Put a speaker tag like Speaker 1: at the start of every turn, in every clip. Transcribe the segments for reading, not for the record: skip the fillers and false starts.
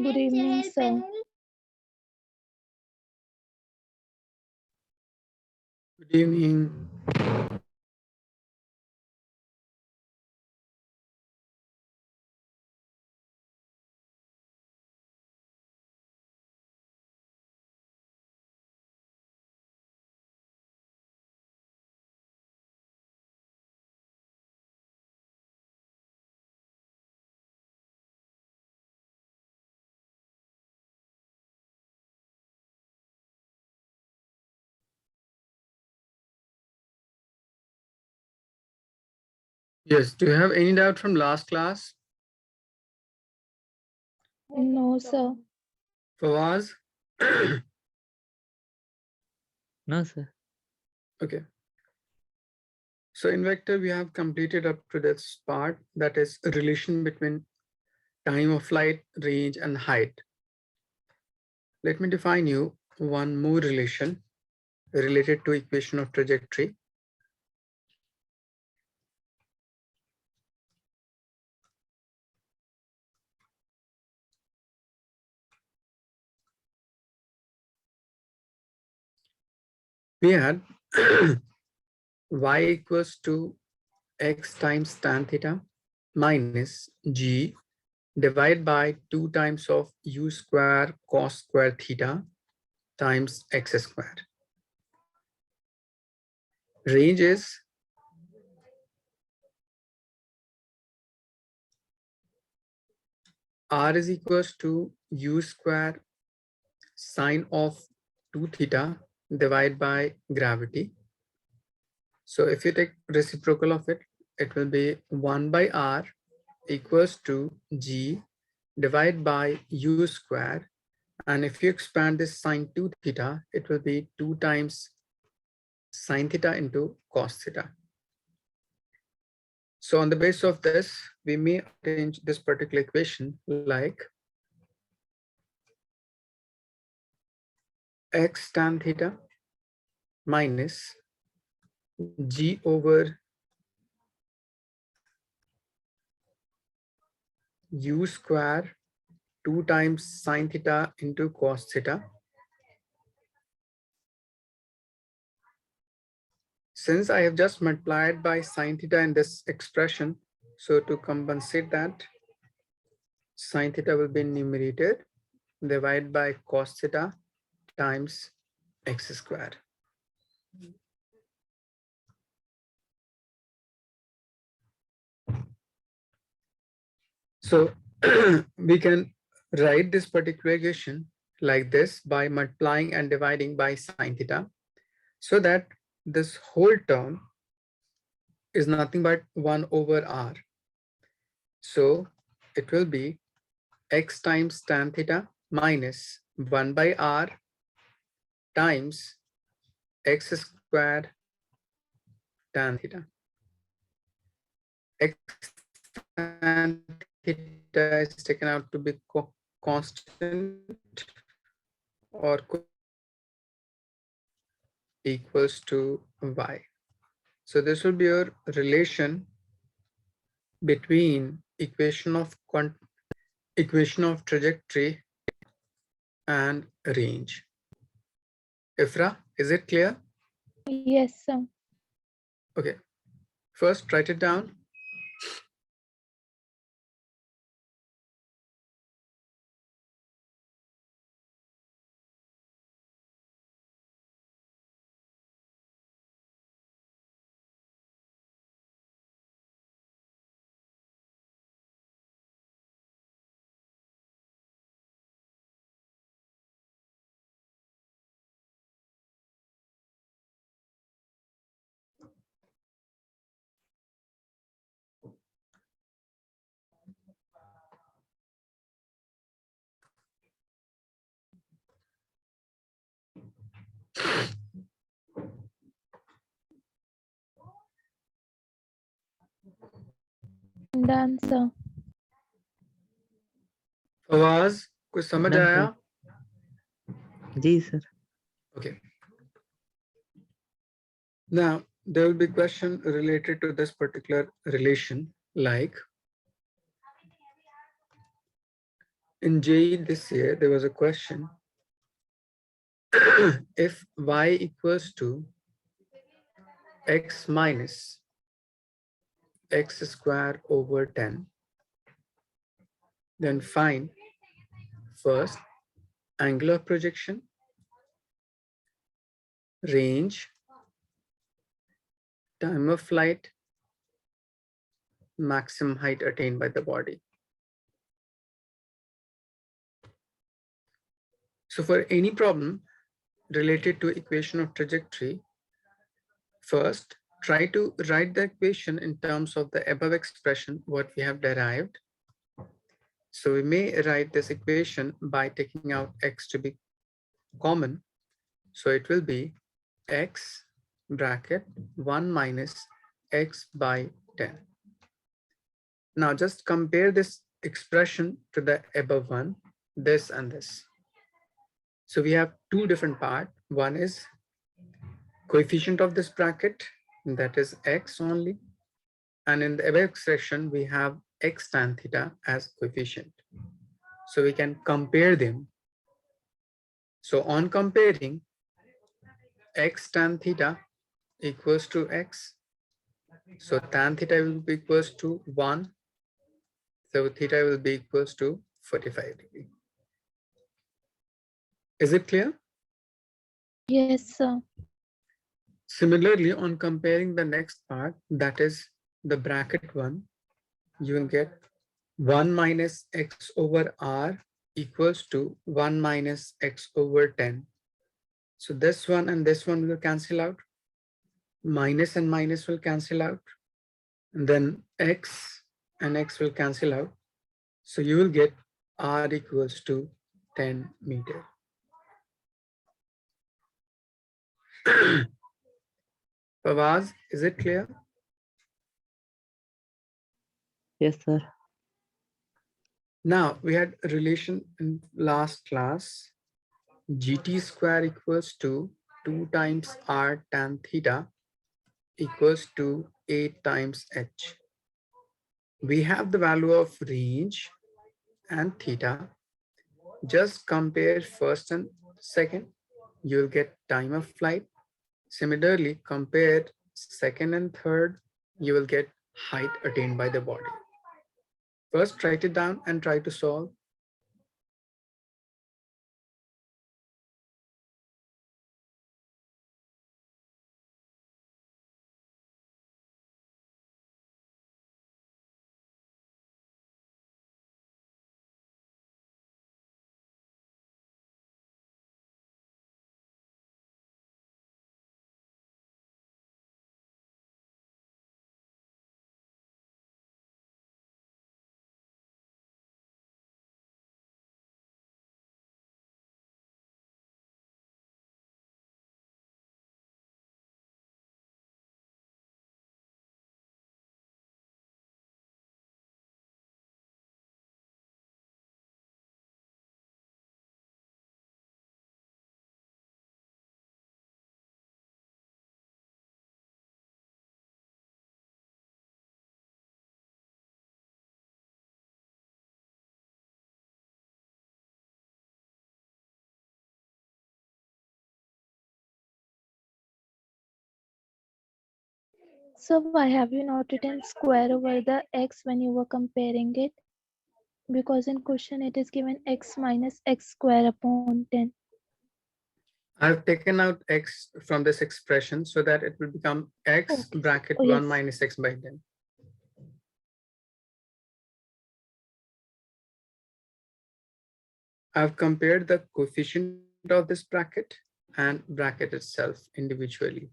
Speaker 1: Good evening, sir.
Speaker 2: Good evening. Yes, do you have any doubt from last class?
Speaker 1: No, sir.
Speaker 2: Fawaz?
Speaker 3: No, sir.
Speaker 2: Okay. So in vector, we have completed up to this part, that is a relation between time of flight, range, and height. Let me define you one more relation related to equation of trajectory. We had y equals to x times tan theta minus g divided by 2 times of u square cos square theta times x square. Range is r is equals to u square sine of 2 theta divided by gravity. So if you take reciprocal of it, it will be 1 by r equals to g divided by u square. And if you expand this sine 2 theta, it will be 2 times sine theta into cos theta. So on the basis of this, we may arrange this particular equation like x tan theta minus g over u square 2 times sine theta into cos theta. Since I have just multiplied by sine theta in this expression, so to compensate that, sine theta will be numerator divided by cos theta times x square. So we can write this particular equation like this by multiplying and dividing by sine theta, so that this whole term is nothing but 1 over r. So it will be x times tan theta minus 1 by r times x squared tan theta. X tan theta is taken out to be constant or equals to y. So this will be your relation between equation of trajectory and range. Ifra, is it clear?
Speaker 1: Yes, sir.
Speaker 2: Okay. First, write it down.
Speaker 1: Done, sir.
Speaker 2: आवाज कुछ समझ
Speaker 3: Done,
Speaker 2: आया?
Speaker 3: sir. Ji sir.
Speaker 2: Okay. Now there will be question related to this particular relation, like In JE this year, there was a question if y equals to x minus x square over 10, then find first angle of projection, range, time of flight, maximum height attained by the body. So for any problem related to equation of trajectory, first try to write the equation in terms of the above expression what we have derived. So we may write this equation by taking out x to be common. So it will be x bracket 1 minus x by 10. Now just compare this expression to the above one, this and this. So we have two different parts. One is coefficient of this bracket, that is x only. And in the above expression, we have x tan theta as coefficient. So we can compare them. So on comparing, x tan theta equals to x. So tan theta will be equals to 1. So theta will be equals to 45 degree. Is it clear?
Speaker 1: Yes, sir.
Speaker 2: Similarly, on comparing the next part, that is the bracket one, you will get 1 minus x over r equals to 1 minus x over 10. So this one and this one will cancel out. Minus and minus will cancel out. And then x and x will cancel out. So you will get r equals to 10 meter. Fawaz, is it clear?
Speaker 3: Yes, sir.
Speaker 2: Now we had a relation in last class. GT square equals to 2 times r tan theta equals to 8 times h. We have the value of range and theta. Just compare first and second, you'll get time of flight. Similarly, compare second and third, you will get height attained by the body. First, write it down and try to solve.
Speaker 1: So why have you not written square over the x when you were comparing it? Because in question it is given x minus x square upon 10.
Speaker 2: I've taken out x from this expression so that it will become x
Speaker 1: Okay.
Speaker 2: bracket
Speaker 1: Oh,
Speaker 2: 1
Speaker 1: yes.
Speaker 2: minus x by 10. I've compared the coefficient of this bracket and bracket itself individually.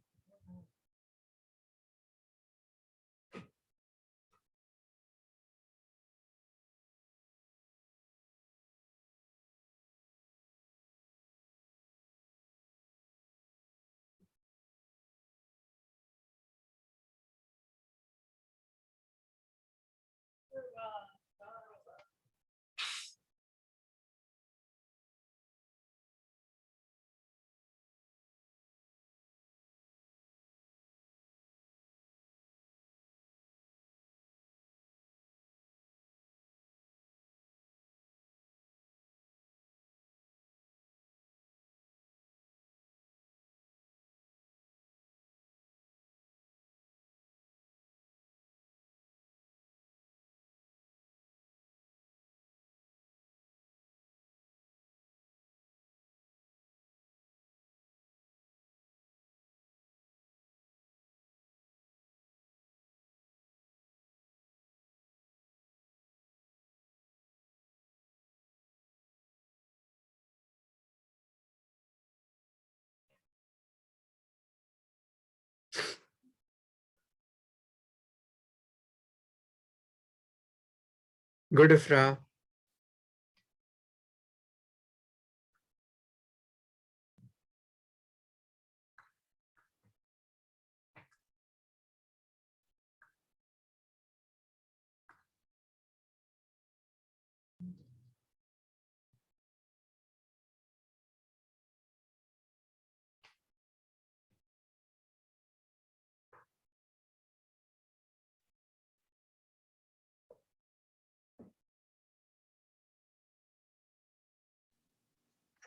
Speaker 2: Good, Ifra.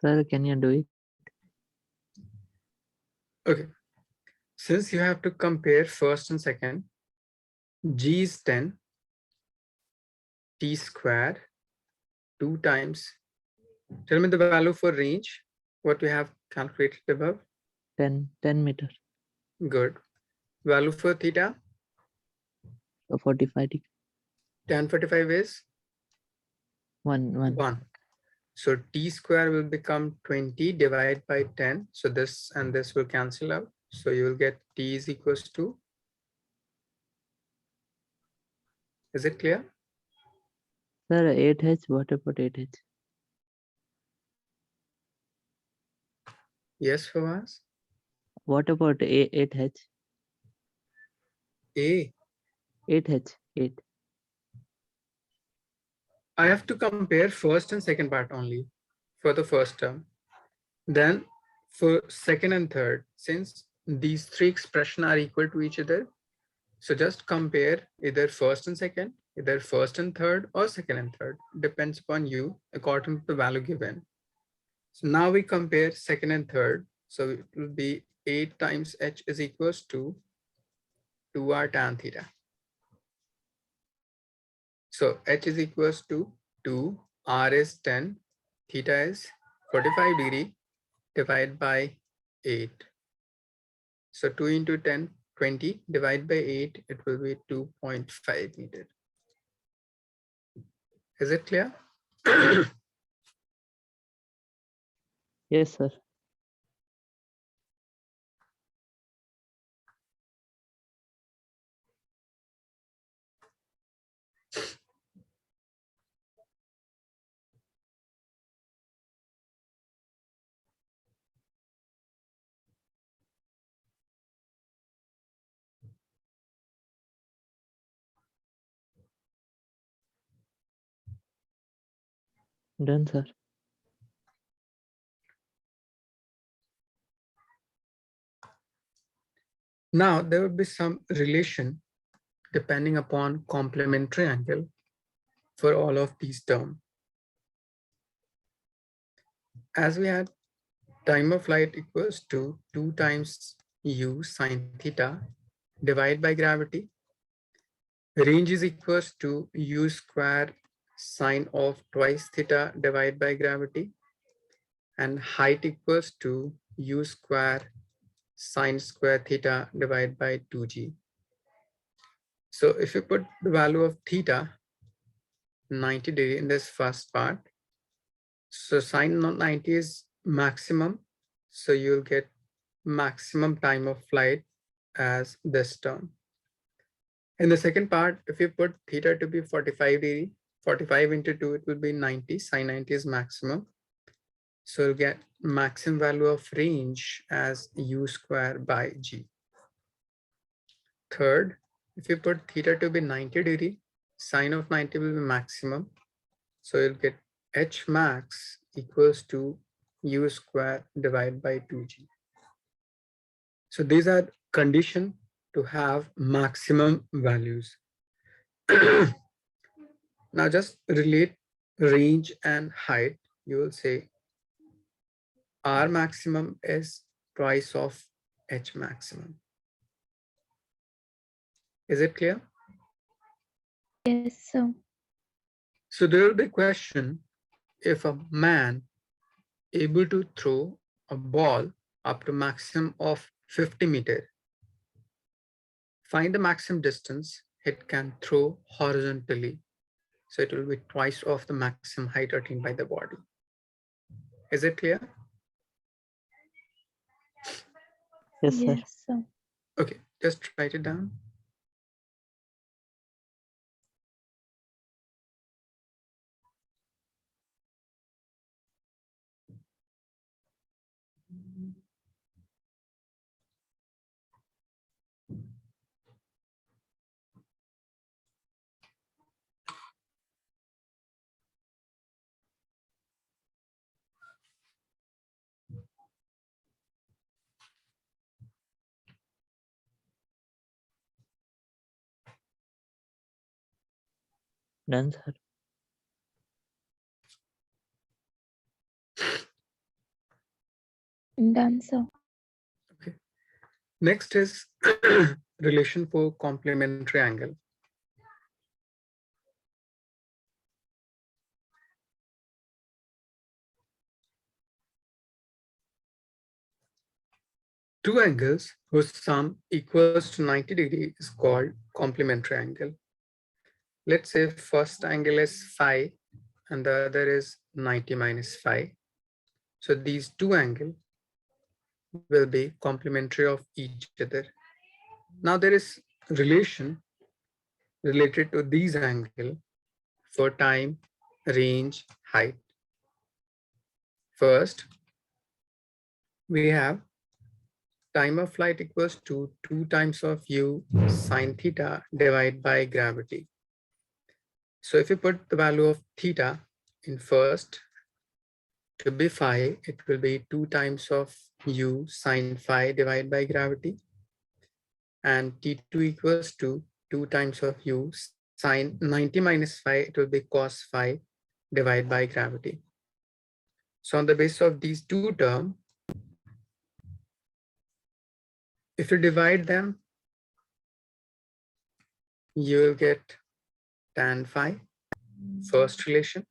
Speaker 3: Sir, can you do it?
Speaker 2: Okay. Since you have to compare first and second, G is 10, T squared, 2 times. Tell me the value for range, what we have calculated above.
Speaker 3: 10 meter.
Speaker 2: Good. Value for theta,
Speaker 3: 45 degree.
Speaker 2: tan 45 is
Speaker 3: 1.
Speaker 2: 1. So T square will become 20 divided by 10. So this and this will cancel out. So you will get T is equals to, is it clear?
Speaker 3: Sir, 8H. What about 8H?
Speaker 2: Yes, Fawaz?
Speaker 3: What about 8H?
Speaker 2: A.
Speaker 3: 8H. 8.
Speaker 2: I have to compare first and second part only for the first term. Then for second and third, since these three expressions are equal to each other, so just compare either first and second, either first and third, or second and third. Depends upon you according to the value given. So now we compare second and third. So it will be 8 times h is equals to 2r tan theta. So h is equals to 2, r is 10, theta is 45 degree divided by 8. So 2 into 10, 20 divided by 8, it will be 2.5 meter. Is it clear?
Speaker 3: Yes, sir. Done, sir.
Speaker 2: Now there will be some relation depending upon complementary angle for all of these terms. As we had time of flight equals to 2 times u sine theta divided by gravity. Range is equals to u square sine of twice theta divided by gravity. And height equals to u square sine square theta divided by 2g. So if you put the value of theta 90 degree in this first part, so sine 90 is maximum. So you'll get maximum time of flight as this term. In the second part, if you put theta to be 45 degree, 45 into 2, it will be 90. Sine 90 is maximum. So you'll get maximum value of range as u square by g. Third, if you put theta to be 90 degree, sine of 90 will be maximum. So you'll get h max equals to u square divided by 2g. So these are conditions to have maximum values. Now just relate range and height. You will say R maximum is twice of H maximum. Is it clear?
Speaker 1: Yes, sir.
Speaker 2: So there will be a question, if a man able to throw a ball up to maximum of 50 meter, find the maximum distance it can throw horizontally. So it will be twice of the maximum height attained by the body. Is it clear?
Speaker 3: Yes, sir.
Speaker 1: Yes, sir.
Speaker 2: Okay, just write it down.
Speaker 3: Done, sir.
Speaker 1: Done, sir.
Speaker 2: Okay. Next is relation for complementary angle. Two angles whose sum equals to 90 degrees is called complementary angle. Let's say first angle is phi and the other is 90 minus phi. So these two angles will be complementary of each other. Now there is relation related to these angles for time, range, height. First, we have time of flight equals to 2 times of u sine theta divided by gravity. So if you put the value of theta in first to be phi, it will be 2 times of u sine phi divided by gravity. And t2 equals to 2 times of u sine 90 minus phi, it will be cos phi divided by gravity. So on the basis of these two terms, if you divide them, you will get tan phi, first relation.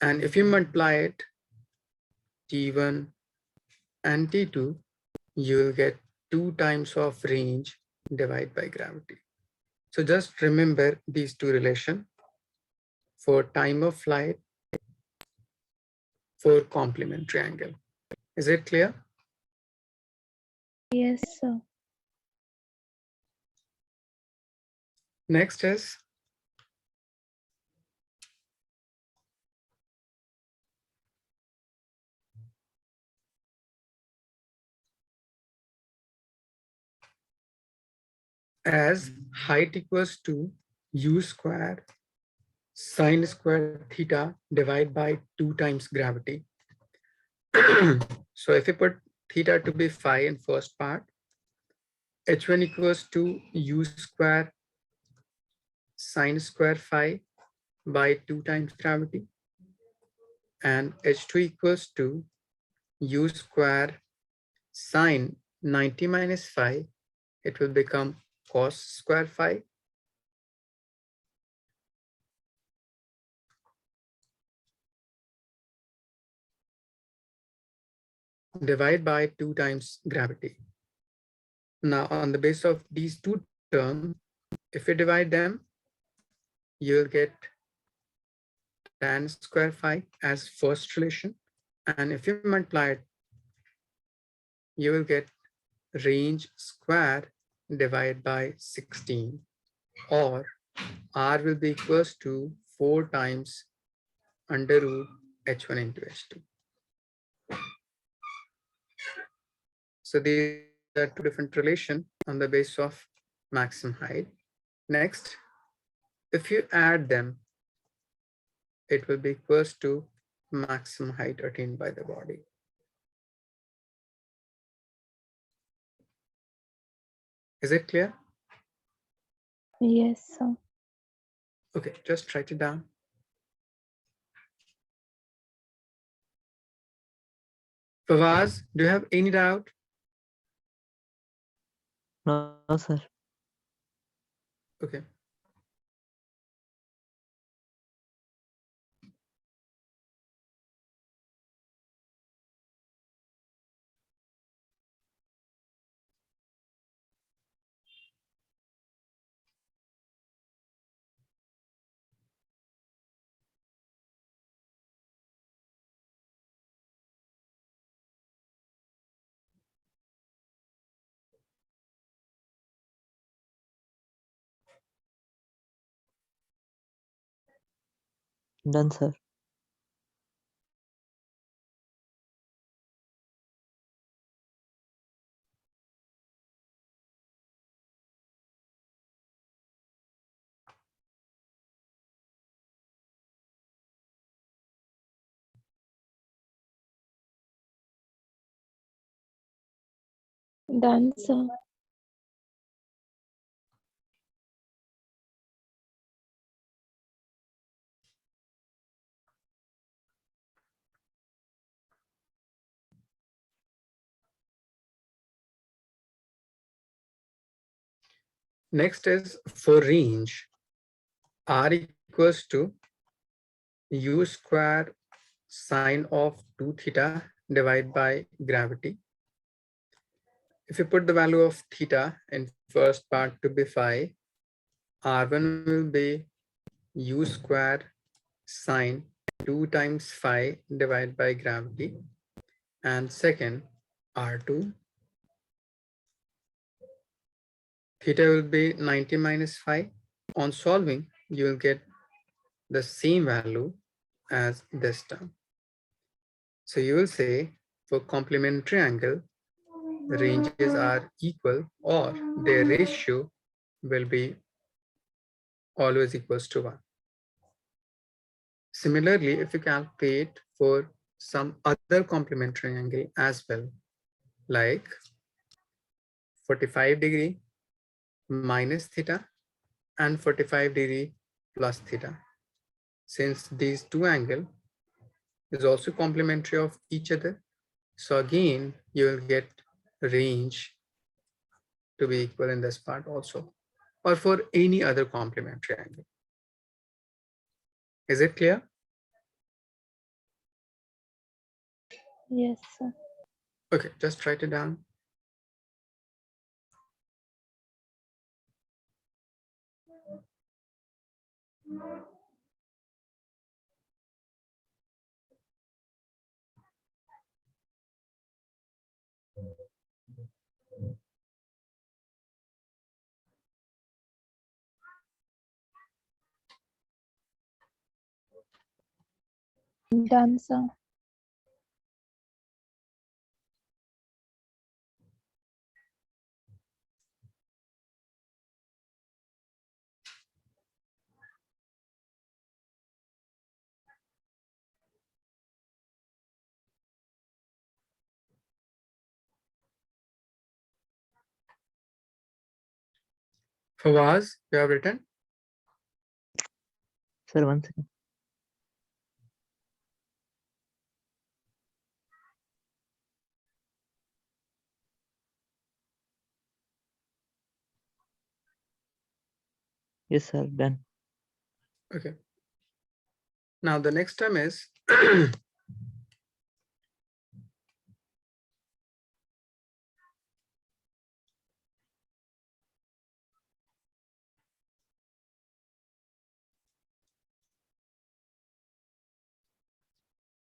Speaker 2: And if you multiply it, T1 and T2, you will get 2 times of range divided by gravity. So just remember these two relations for time of flight for complementary angle. Is it clear?
Speaker 1: Yes, sir.
Speaker 2: Next is as height equals to u square sine square theta divided by 2 times gravity. So if you put theta to be phi in first part, h1 equals to u square sine square phi by 2 times gravity, and h2 equals to u square sine 90 minus phi, it will become cos square phi divided by 2 times gravity. Now on the basis of these two terms, if you divide them, you'll get tan square phi as first relation. And if you multiply it, you will get range square divided by 16, or R will be equals to 4 times under root h1 into h2. So these are two different relations on the basis of maximum height. Next, if you add them, it will be equals to maximum height attained by the body. Is it clear?
Speaker 1: Yes, sir.
Speaker 2: Okay, just write it down. Fawaz, do you have any doubt?
Speaker 3: No, sir.
Speaker 2: Okay.
Speaker 3: Done, sir.
Speaker 1: Done, sir.
Speaker 2: Next is for range, R equals to U square sine of 2 theta divided by gravity. If you put the value of theta in first part to be phi, R1 will be U square sine 2 times phi divided by gravity, and second R2 theta will be 90 minus phi. On solving, you will get the same value as this term. So you will say for complementary angle, ranges are equal or their ratio will be always equals to 1. Similarly, if you calculate for some other complementary angle as well, like 45 degree minus theta and 45 degree plus theta, since these two angles is also complementary of each other, so again you will get range to be equal in this part also, or for any other complementary angle. Is it clear?
Speaker 1: Yes, sir.
Speaker 2: Okay, just write it down.
Speaker 1: Done, sir.
Speaker 2: Fawaz, you have written?
Speaker 3: Sir, 1 second. Yes, sir, done.
Speaker 2: Okay. Now the next term is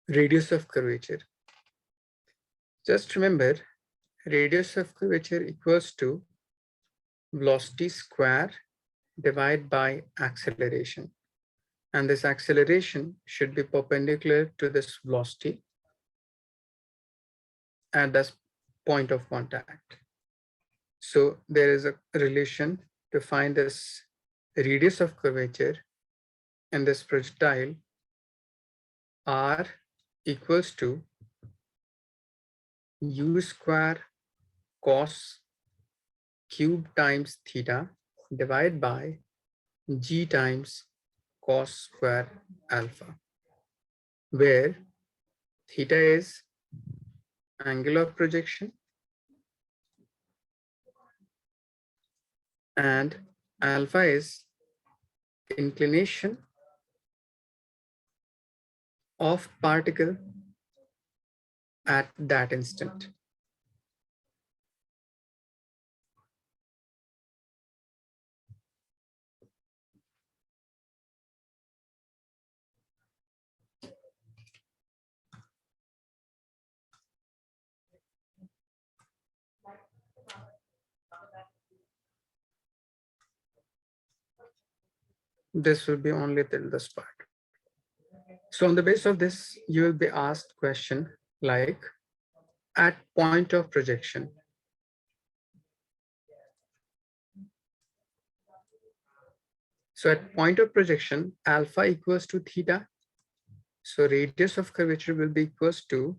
Speaker 2: radius of curvature. Just remember, radius of curvature equals to velocity square divided by acceleration. And this acceleration should be perpendicular to this velocity at this point of contact. So there is a relation to find this radius of curvature in this projectile. R equals to U square cos cube times theta divided by G times cos square alpha, where theta is angle of projection and alpha is inclination of particle at that instant. This will be only till this part. So on the basis of this, you will be asked question like, at point of projection, so at point of projection, alpha equals to theta. So radius of curvature will be equals to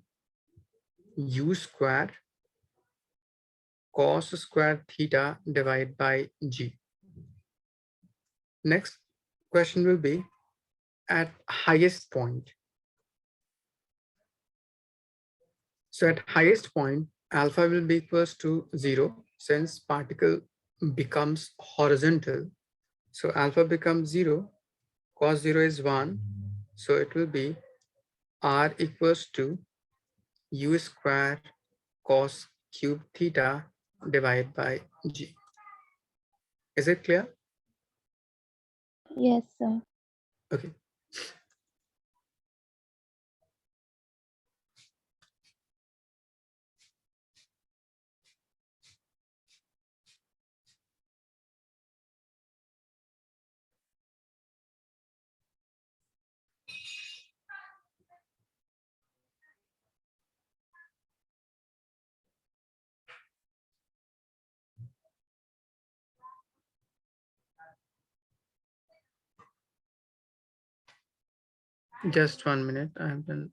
Speaker 2: U square cos square theta divided by g. Next question will be at highest point. So at highest point, alpha will be equals to 0 since particle becomes horizontal. So alpha becomes 0, cos 0 is 1. So it will be r equals to u square cos cube theta divided by g. Is it clear?
Speaker 1: Yes, sir.
Speaker 2: Okay. Just 1 minute. I have done.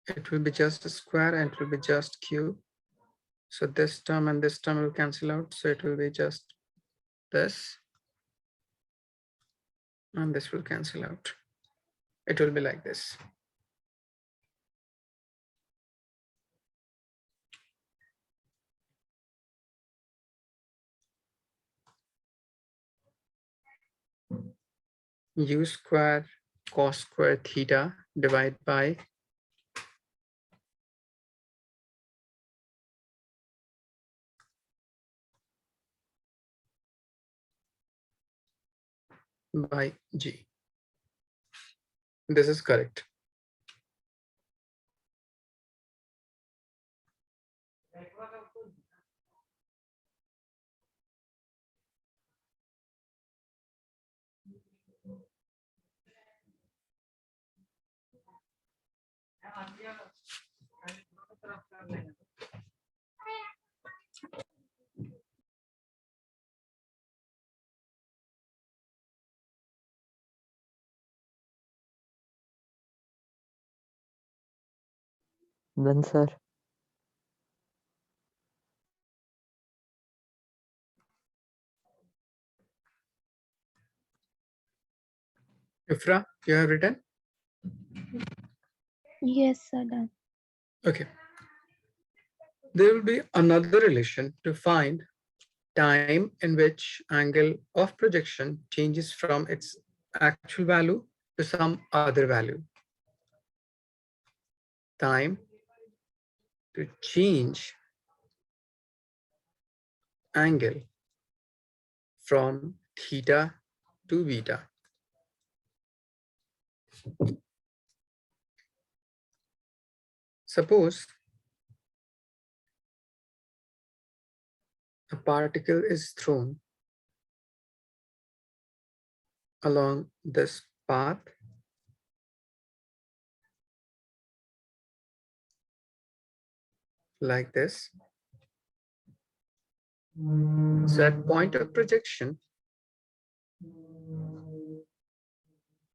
Speaker 2: It will be just a square and it will be just cube. So this term and this term will cancel out. So it will be just this. And this will cancel out. It will be like this. U square cos square theta divided by g. This is correct.
Speaker 3: Done, sir.
Speaker 2: Ifra, you have written?
Speaker 1: Yes, sir. Done.
Speaker 2: Okay. There will be another relation to find time in which angle of projection changes from its actual value to some other value. Time to change angle from theta to beta. Suppose a particle is thrown along this path like this. So at point of projection,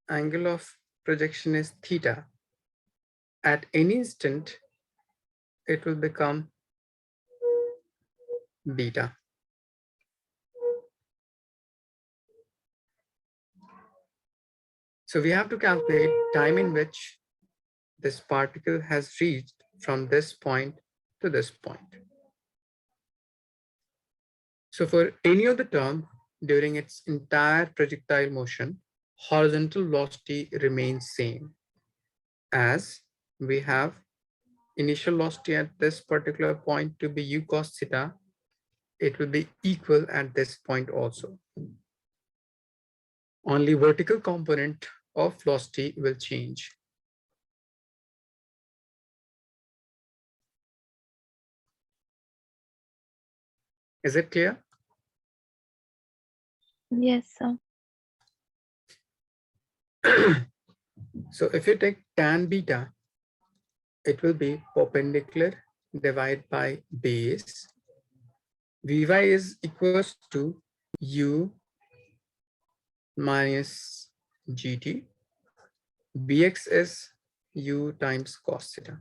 Speaker 2: angle of projection is theta. At any instant, it will become beta. So we have to calculate time in which this particle has reached from this point to this point. So for any of the term during its entire projectile motion, horizontal velocity remains same, as we have initial velocity at this particular point to be u cos theta. It will be equal at this point also. Only vertical component of velocity will change. Is it clear?
Speaker 1: Yes, sir.
Speaker 2: So if you take tan beta, it will be perpendicular divided by base Vy is equals to u minus gt. Bx is u times cos theta.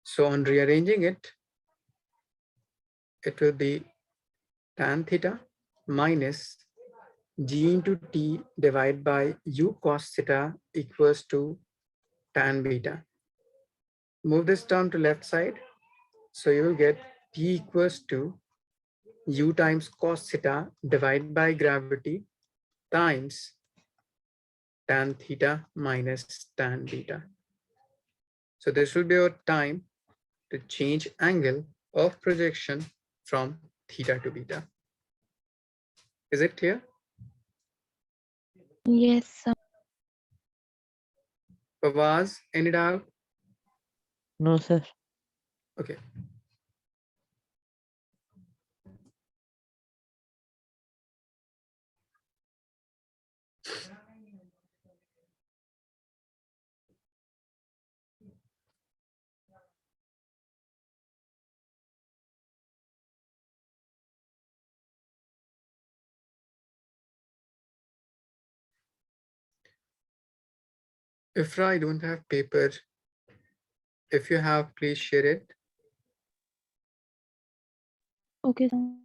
Speaker 2: So on rearranging it, it will be tan theta minus g into t divided by u cos theta equals to tan beta. Move this term to left side. So you will get t equals to u times cos theta divided by gravity times tan theta minus tan beta. So this will be our time to change angle of projection from theta to beta. Is it clear?
Speaker 1: Yes, sir.
Speaker 2: Pavaz, any doubt?
Speaker 3: No, sir.
Speaker 2: Okay. Ifra, I don't have paper. If you have, please share it.
Speaker 1: Okay, sir.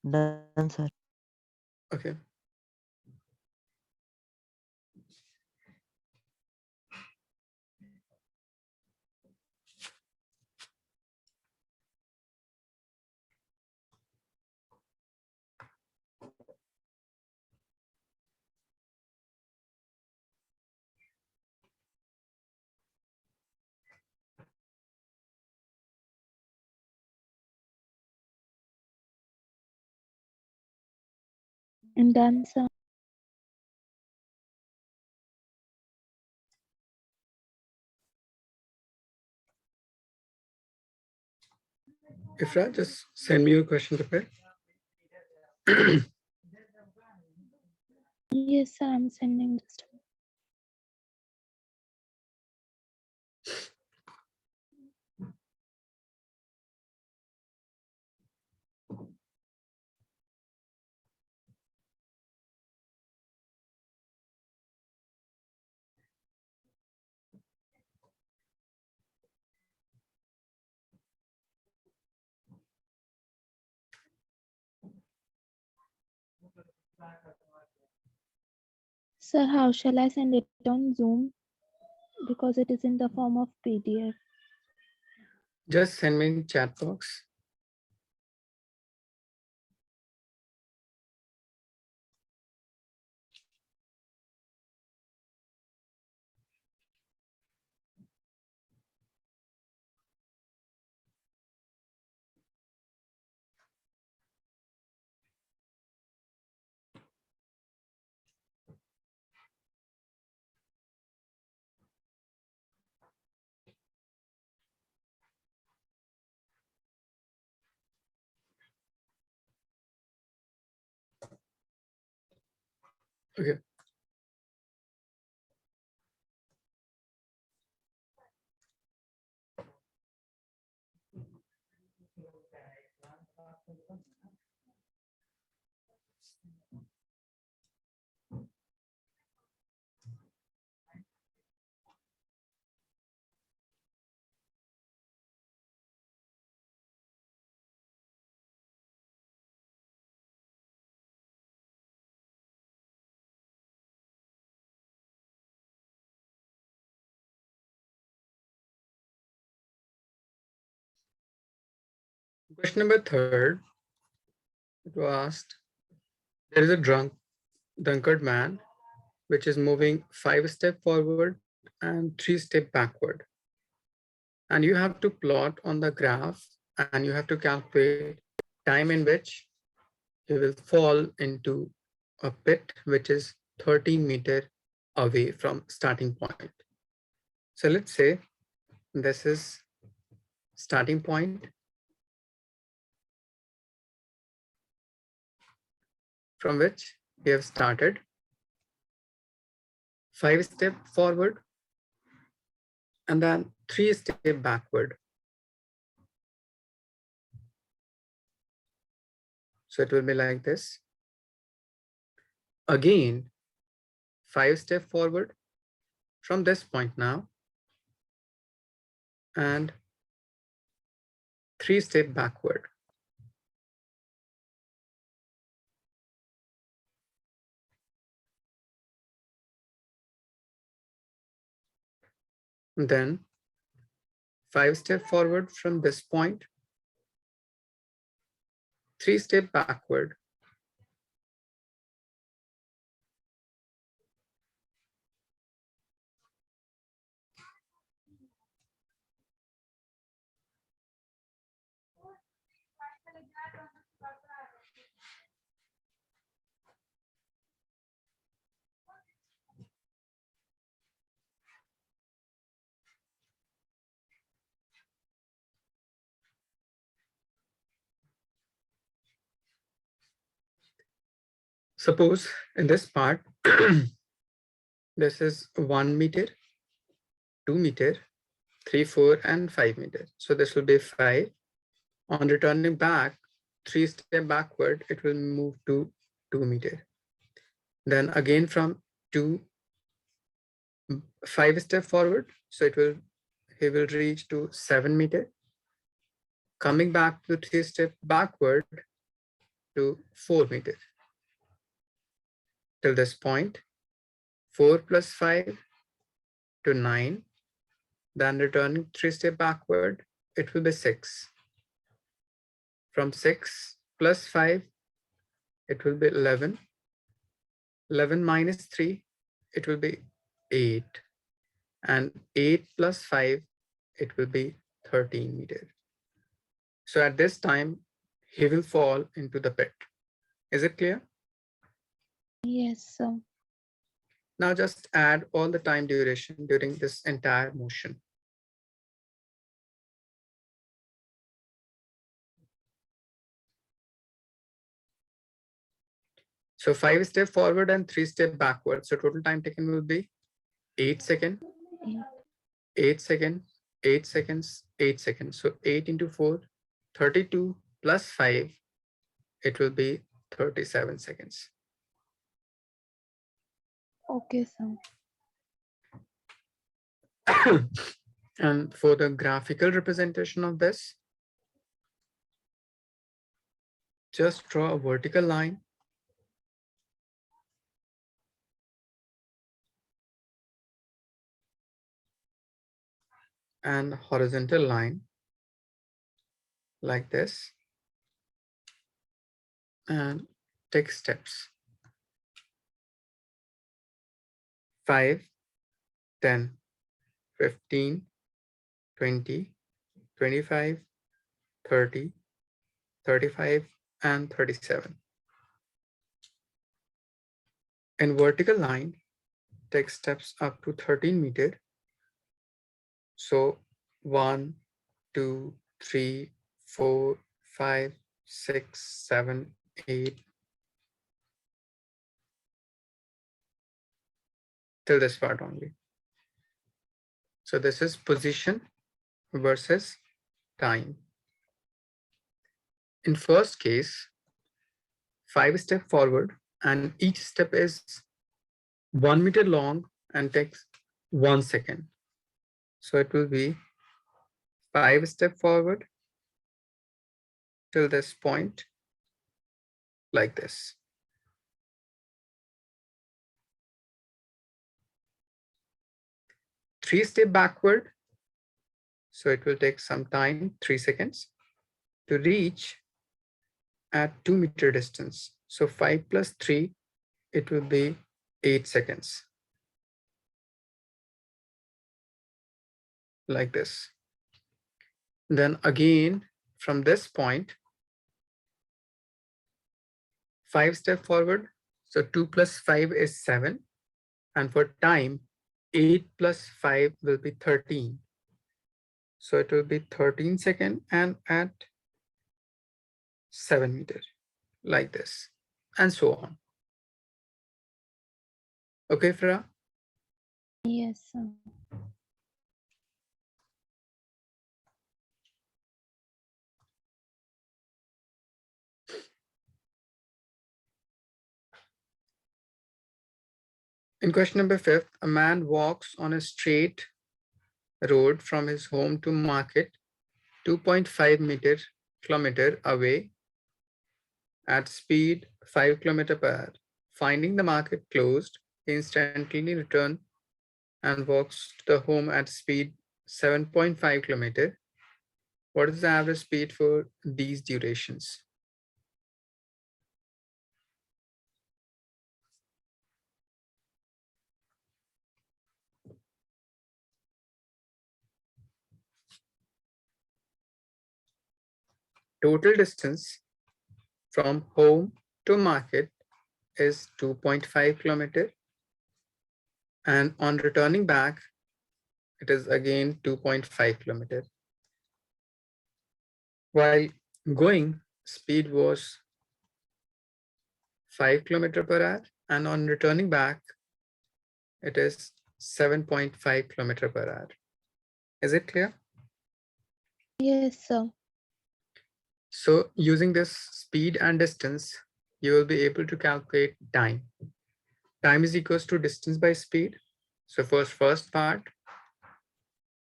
Speaker 3: Done, sir.
Speaker 2: Okay.
Speaker 1: And done, sir.
Speaker 2: Ifra, just send me your question paper.
Speaker 1: Yes, sir. I'm sending just. Sir, how shall I send it on Zoom? Because it is in the form of PDF.
Speaker 2: Just send me in chat box. Okay. Question number third, it was asked, there is a drunkard man which is moving 5 steps forward and 3 steps backward. And you have to plot on the graph and you have to calculate time in which he will fall into a pit which is 13 meters away from starting point. So let's say this is starting point from which we have started. 5 steps forward and then 3 step backward. So it will be like this. Again, 5 step forward from this point now, and 3 step backward. Then 5 step forward from this point, 3 step backward. Suppose in this part, this is 1 meter, 2 meter, 3, 4, and 5 meter. So this will be 5. On returning back, 3 step backward, it will move to 2 meter. Then again from 2, 5 step forward. So he will reach to 7 meter. Coming back to 3 step backward to 4 meter. Till this point, 4 plus 5 to 9. Then returning 3 step backward, it will be 6. From 6 plus 5, it will be 11. 11 minus 3, it will be 8. And 8 plus 5, it will be 13 meter. So at this time, he will fall into the pit. Is it clear?
Speaker 1: Yes, sir.
Speaker 2: Now just add all the time duration during this entire motion. So 5 step forward and 3 step backward. So total time taken will be 8 seconds, 8 seconds, 8 seconds, 8 seconds. So 8 into 4, 32 plus 5, it will be 37 seconds.
Speaker 1: Okay, sir.
Speaker 2: And for the graphical representation of this, just draw a vertical line and horizontal line like this, and take steps. 5, 10, 15, 20, 25, 30, 35, and 37. In vertical line, take steps up to 13 meter. So 1, 2, 3, 4, 5, 6, 7, 8, till this part only. So this is position versus time. In first case, 5 step forward, and each step is 1 meter long and takes 1 second. So it will be 5 step forward till this point like this. 3 step backward. So it will take some time, 3 seconds, to reach at 2 meter distance. So 5 plus 3, it will be 8 seconds. Like this. Then again, from this point, 5 step forward. So 2 plus 5 is 7. And for time, 8 plus 5 will be 13. So it will be 13 seconds and at 7 meters, like this, and so on. Okay, Farah?
Speaker 1: Yes, sir.
Speaker 2: In question number 5, a man walks on a straight road from his home to market 2.5 kilometer away at speed 5 kilometer per hour. Finding the market closed, he instantly returns and walks to the home at speed 7.5 kilometer. What is the average speed for these durations? Total distance from home to market is 2.5 kilometer, and on returning back it is again 2.5 kilometer. While going, speed was 5 kilometer per hour, and on returning back it is 7.5 kilometer per hour. Is it clear?
Speaker 1: Yes, sir.
Speaker 2: So using this speed and distance, you will be able to calculate time. Time is equals to distance by speed. So for first part,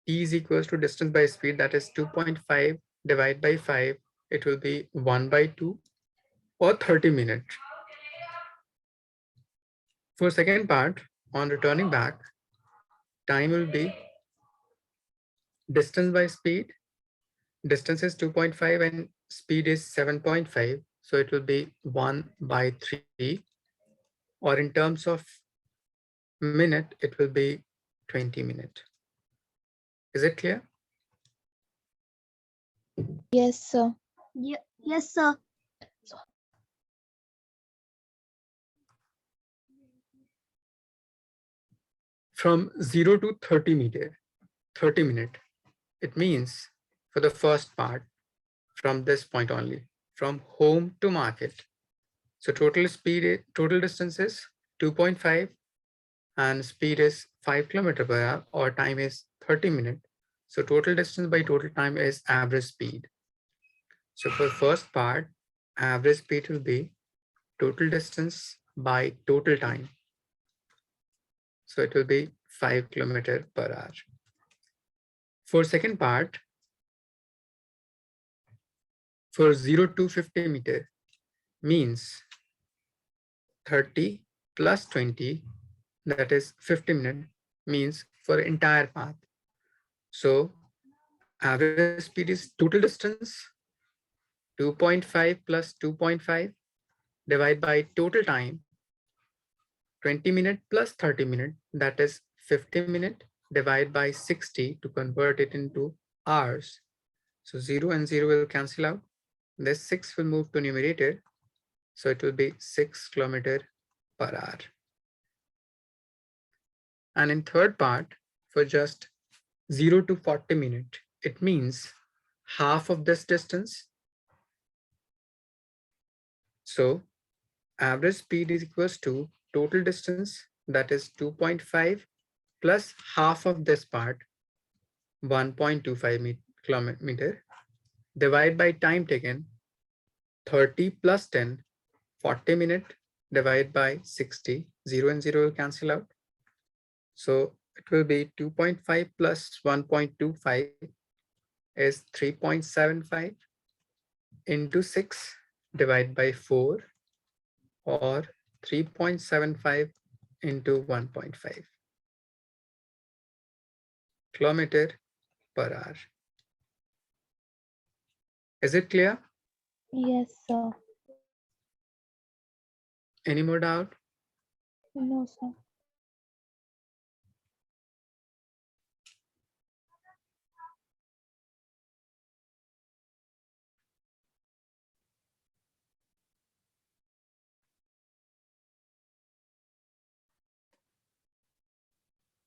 Speaker 2: t is equals to distance by speed, that is 2.5 divided by 5. It will be 1 by 2 or 30 minutes. For second part, on returning back, time will be distance by speed. Distance is 2.5 and speed is 7.5. So it will be 1 by 3, or in terms of minute, it will be 20 minutes. Is it clear?
Speaker 1: Yes, sir.
Speaker 4: Yes, sir.
Speaker 2: From 0 to 30 minute, it means for the first part, from this point only, from home to market. So total distance is 2.5 and speed is 5 kilometer per hour, or time is 30 minutes. So total distance by total time is average speed. So for first part, average speed will be total distance by total time. So it will be 5 kilometer per hour. For second part, for 0 to 50 meter means 30 plus 20, that is 50 minutes, means for entire path. So average speed is total distance 2.5 plus 2.5 divided by total time 20 minute plus 30 minute, that is 50 minute, divide by 60 to convert it into hours. So 0 and 0 will cancel out. This 6 will move to numerator. So it will be 6 kilometer per hour. And in third part, for just 0 to 40 minute, it means half of this distance. So average speed is equals to total distance, that is 2.5 plus half of this part, 1.25 kilometer, divide by time taken, 30 plus 10, 40 minute, divide by 60, 0 and 0 will cancel out. So it will be 2.5 plus 1.25 is 3.75 into 6 divided by 4, or 3.75 into 1.5 kilometer per hour. Is it clear?
Speaker 1: Yes, sir.
Speaker 2: Any more doubt?
Speaker 1: No, sir.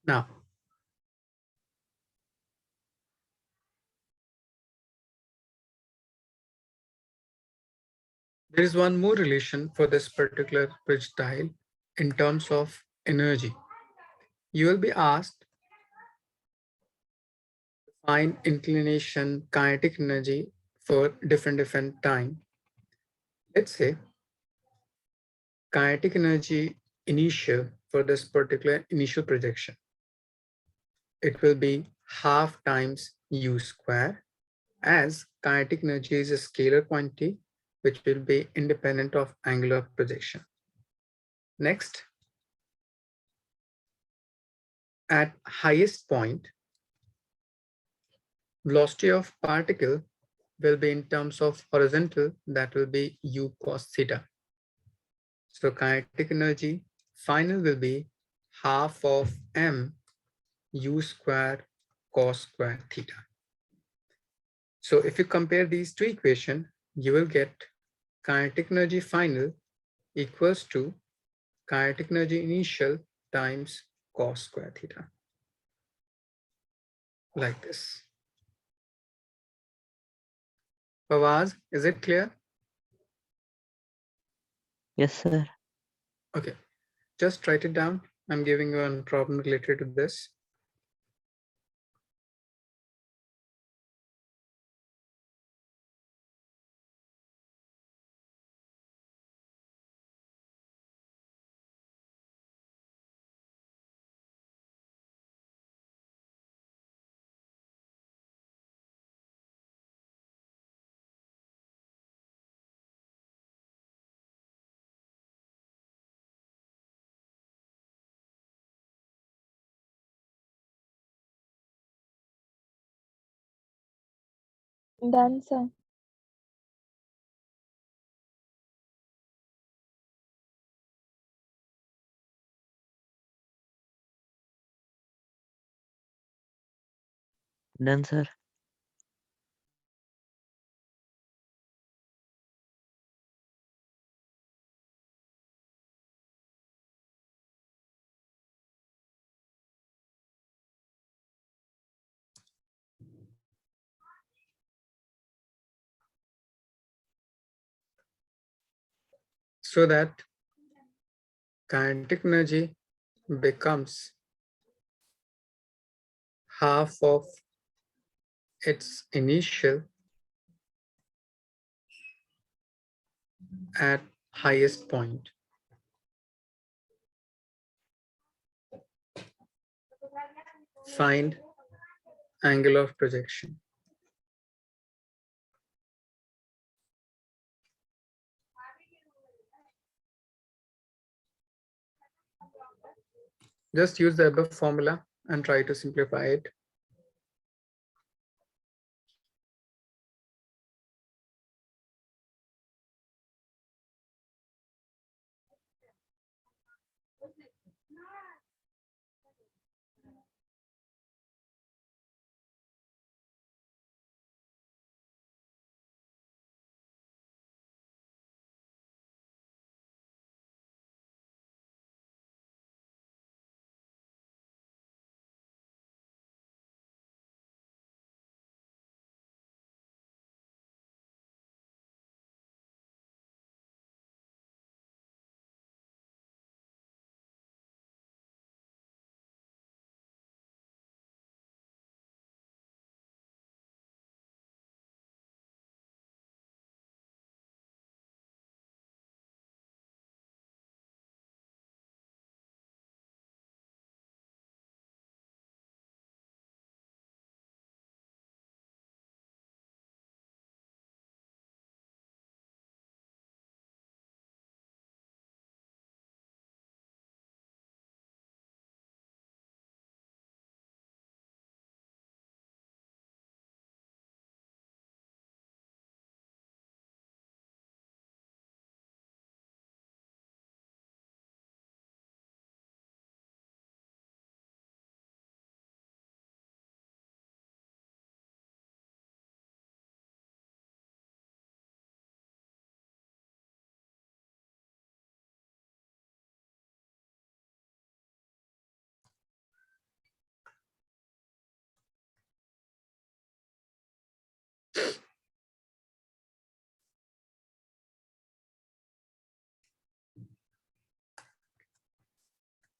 Speaker 2: Now, there is one more relation for this particular projectile in terms of energy. You will be asked to find inclination, kinetic energy for different time. Let's say kinetic energy initial for this particular initial projection. It will be half times u square, as kinetic energy is a scalar quantity which will be independent of angle of projection. Next, at highest point, velocity of particle will be in terms of horizontal, that will be u cos theta. So kinetic energy final will be half of m u square cos square theta. So if you compare these two equations, you will get kinetic energy final equals to kinetic energy initial times cos square theta, like this. Fawaz, is it clear?
Speaker 3: Yes, sir.
Speaker 2: Okay, just write it down. I'm giving you a problem related to this.
Speaker 1: Done, sir.
Speaker 3: Done, sir.
Speaker 2: So that kinetic energy becomes half of its initial at highest point. Find angle of projection. Just use the above formula and try to simplify it.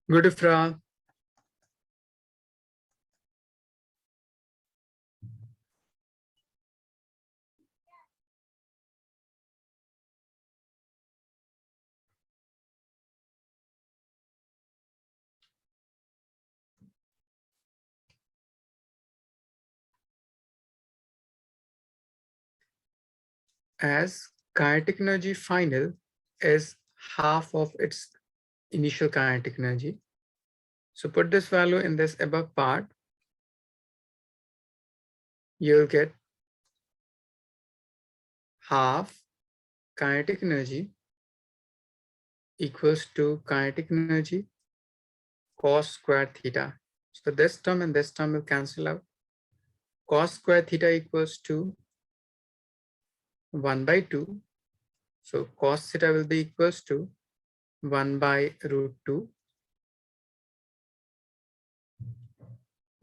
Speaker 2: Good, Ifra. as kinetic energy final is half of its initial kinetic energy. So put this value in this above part, you'll get half kinetic energy equals to kinetic energy cos square theta. So this term and this term will cancel out. Cos square theta equals to 1 by 2. So cos theta will be equals to 1 by root 2.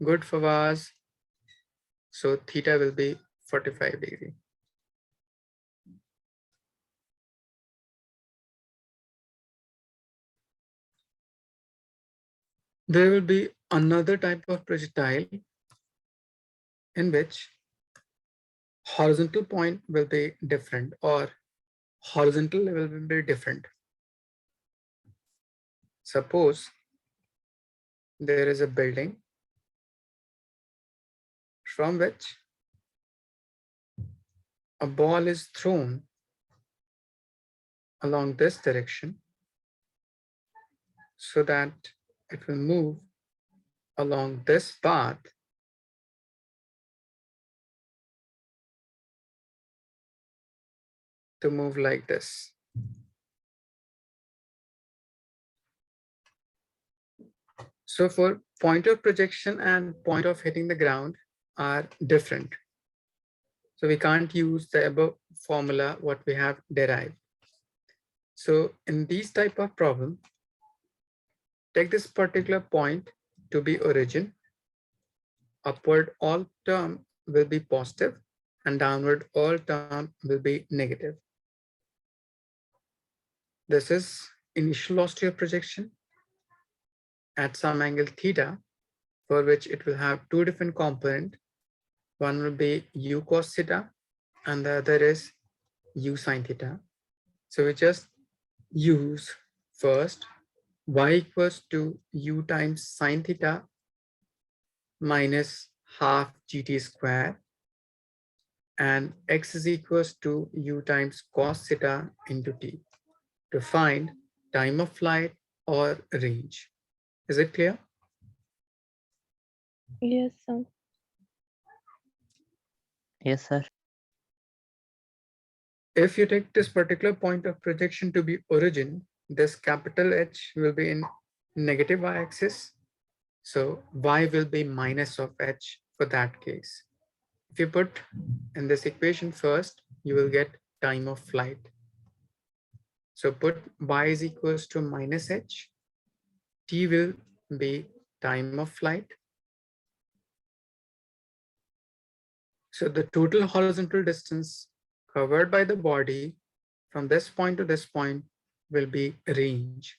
Speaker 2: Good for Vaz. So theta will be 45 degree. There will be another type of projectile in which horizontal point will be different or horizontal level will be different. Suppose there is a building from which a ball is thrown along this direction so that it will move along this path to move like this. So for point of projection and point of hitting the ground are different. So we can't use the above formula what we have derived. So in these type of problem, take this particular point to be origin. Upward all term will be positive and downward all term will be negative. This is initial velocity of projection at some angle theta, for which it will have two different components. One will be u cos theta and the other is u sin theta. So we just use first y equals to u times sin theta minus half gt square and x is equals to u times cos theta into t to find time of flight or range. Is it clear?
Speaker 1: Yes, sir.
Speaker 3: Yes, sir.
Speaker 2: If you take this particular point of projection to be origin, this capital H will be in negative y-axis. So y will be minus of h for that case. If you put in this equation first, you will get time of flight. So put y is equals to minus h. T will be time of flight. So the total horizontal distance covered by the body from this point to this point will be range.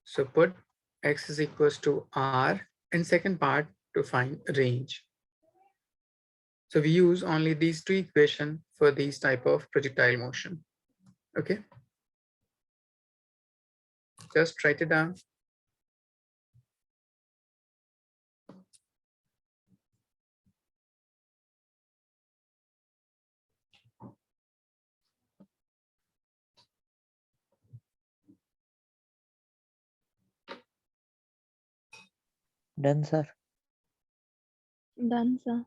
Speaker 2: So put x is equals to r in second part to find range. So we use only these two equations for these type of projectile motion. Okay. Just write it down.
Speaker 3: Done, sir.
Speaker 1: Done, sir.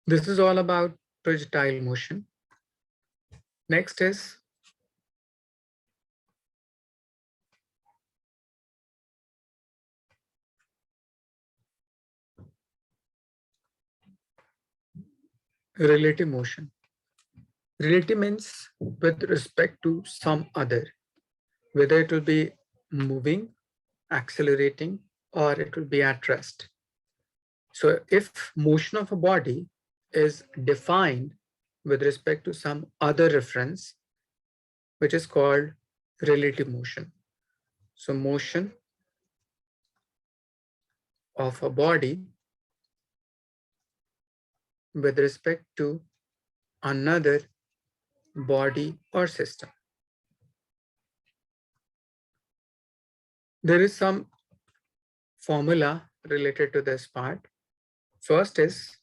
Speaker 2: This is all about projectile motion. Next is relative motion. Relative means with respect to some other, whether it will be moving, accelerating, or it will be at rest. So if motion of a body is defined with respect to some other reference, which is called relative motion. So motion of a body with respect to another body or system. There is some formula related to this part. First is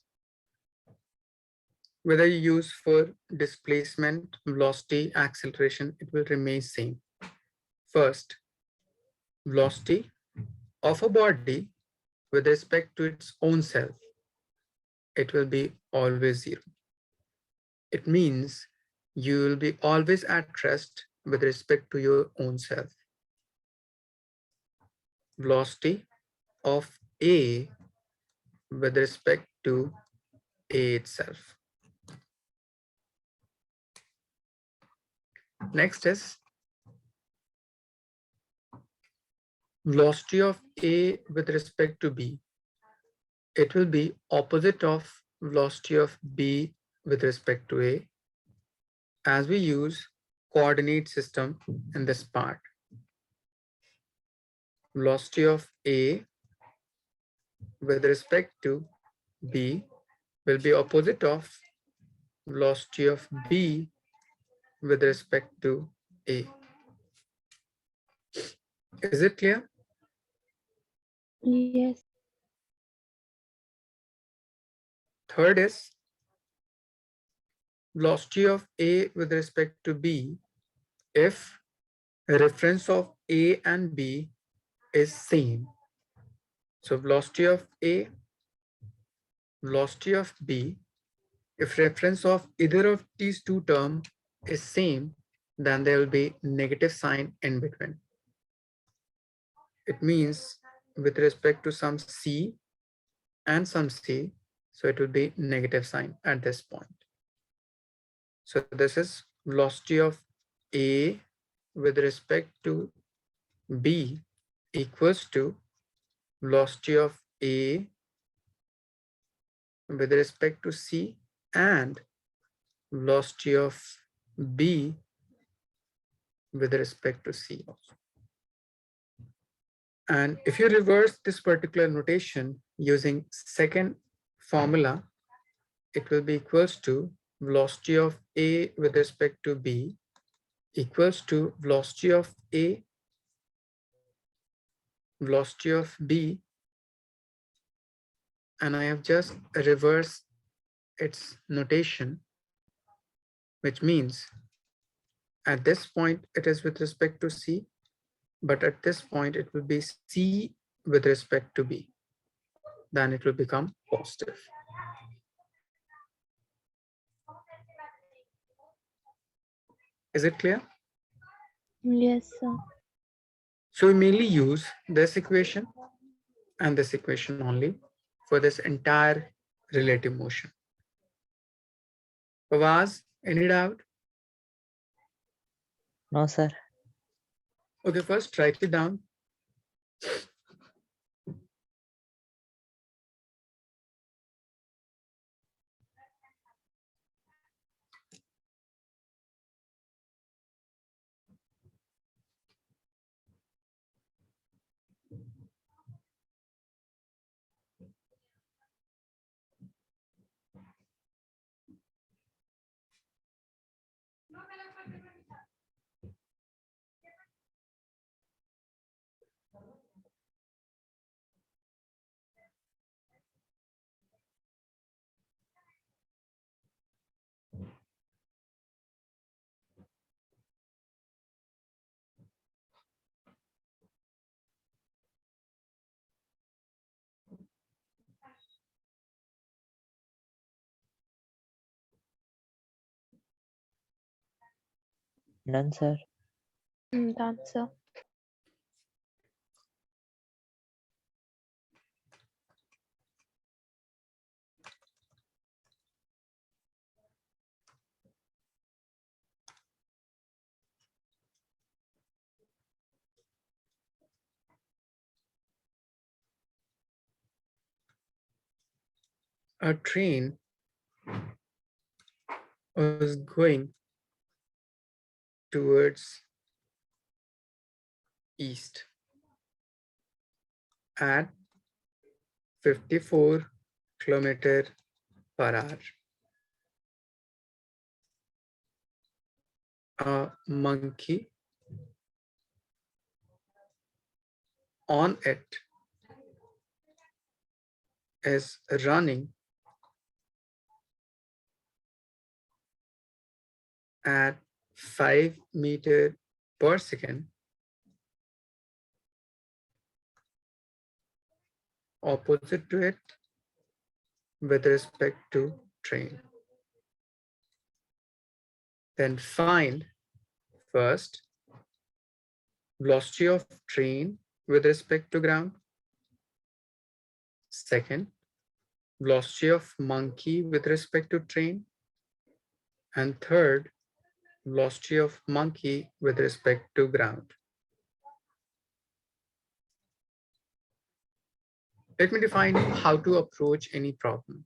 Speaker 2: whether you use for displacement, velocity, acceleration, it will remain same. First, velocity of a body with respect to its own self, it will be always zero. It means you will be always at rest with respect to your own self. Velocity of A with respect to A itself. Next is velocity of A with respect to B. It will be opposite of velocity of B with respect to A as we use coordinate system in this part. Velocity of A with respect to B will be opposite of velocity of B with respect to A. Is it clear?
Speaker 1: Yes.
Speaker 2: Third is velocity of A with respect to B if reference of A and B is same. So velocity of A, velocity of B, if reference of either of these two terms is same, then there will be negative sign in between. It means with respect to some C and some C, so it will be negative sign at this point. So this is velocity of A with respect to B equals to velocity of A with respect to C and velocity of B with respect to C also. And if you reverse this particular notation using second formula, it will be equals to velocity of A with respect to B equals to velocity of A, velocity of B, and I have just reversed its notation, which means at this point it is with respect to C, but at this point it will be C with respect to B. Then it will become positive. Is it clear?
Speaker 1: Yes, sir.
Speaker 2: So we mainly use this equation and this equation only for this entire relative motion. Fawaz, any doubt?
Speaker 3: No, sir.
Speaker 2: Okay, first write it down.
Speaker 3: Done, sir.
Speaker 1: Done, sir.
Speaker 2: A train was going towards east at 54 kilometer per hour. A monkey on it is running at 5 meters per second opposite to it with respect to train. Then find first velocity of train with respect to ground. Second, velocity of monkey with respect to train. And third, velocity of monkey with respect to ground. Let me define how to approach any problem.